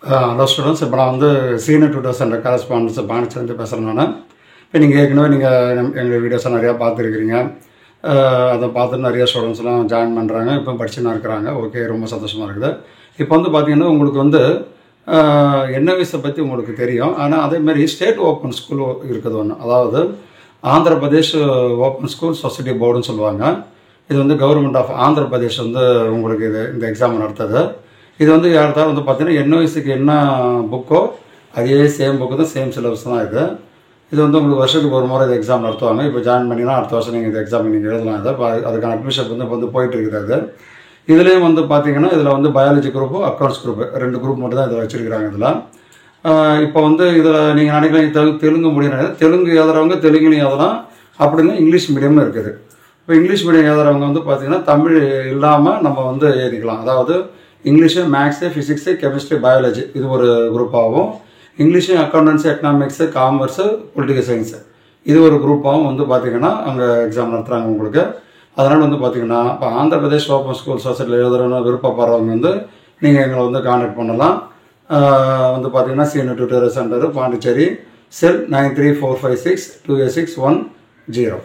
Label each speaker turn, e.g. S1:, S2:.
S1: Hello students, இப்போ நான் வந்து சீனியர் டியூட்டர்ஸ் அண்ட் கரஸ்பாண்டன்ஸ் பாண்டிச்சேரிலேருந்து பேசுகிறேன் நான். இப்போ நீங்கள் ஏற்கனவே எங்கள் வீடியோஸை நிறையா பார்த்துருக்கிறீங்க. அதை பார்த்துட்டு நிறைய ஸ்டூடெண்ட்ஸ்லாம் ஜாயின் பண்ணுறாங்க, இப்போ படிச்சுன்னு இருக்கிறாங்க. ஓகே, ரொம்ப சந்தோஷமாக இருக்குது. இப்போ வந்து பார்த்திங்கன்னா உங்களுக்கு வந்து என்ஐவிஸை பற்றி உங்களுக்கு தெரியும். ஆனால் அதேமாதிரி ஸ்டேட் ஓப்பன் ஸ்கூல் இருக்குது ஒன்று, அதாவது Andhra Pradesh open school society போர்டுன்னு சொல்லுவாங்க. இது வந்து கவர்மெண்ட் ஆஃப் ஆந்திர பிரதேஷ் வந்து உங்களுக்கு இந்த எக்ஸாம் நடத்துது. இது வந்து யார்தான் வந்து பார்த்தீங்கன்னா என்ஓஎஸ்சிக்கு என்ன புக்கோ அதே சேம் புக்கு தான், சேம் சிலபஸ் தான் இது. இது வந்து உங்களுக்கு வருஷத்துக்கு ஒரு முறை இது எக்ஸாம் நடத்துவாங்க. இப்போ ஜாயின் பண்ணிங்கன்னா அடுத்த வருஷம் நீங்கள் இந்த எக்ஸாம் நீங்கள் எழுதலாம். இதை அதுக்கான அட்மிஷன் வந்து போயிட்டு இருக்குது. அது இதுலேயும் வந்து பார்த்தீங்கன்னா இதில் வந்து biology group, accounts group, 2 group மட்டும் தான் இதில் வச்சுருக்கிறாங்க. இதில் இப்போ வந்து இதில் நீங்கள் நினைக்கலாம் தெலுங்கு முடியும், தெலுங்கு எழுதுறவங்க தெலுங்குலையும் எழுதலாம், அப்படின்னா இங்கிலீஷ் மீடியமும் இருக்குது. இப்போ இங்கிலீஷ் மீடியம் எழுதுறவங்க வந்து பார்த்தீங்கன்னா தமிழ் இல்லாமல் நம்ம வந்து எழுதிக்கலாம். அதாவது English, maths, physics, chemistry, biology இது ஒரு குரூப்பாகவும், English, accountancy, economics, commerce, political science இது ஒரு குரூப்பாகவும் வந்து பார்த்திங்கன்னா அங்கே எக்ஸாம் நடத்துகிறாங்க உங்களுக்கு. அதனால் வந்து பார்த்திங்கன்னா இப்போ ஆந்திர பிரதேஷ் ஓப்பன் ஸ்கூல் சொசைட்டியில் எழுதுறவங்க விருப்பப்படுறவங்க வந்து நீங்கள் எங்களை வந்து கான்டாக்ட் பண்ணலாம். வந்து பார்த்திங்கன்னா சீனியர் டியூட்டர் சென்டர் பாண்டிச்சேரி, செல் 9345628610.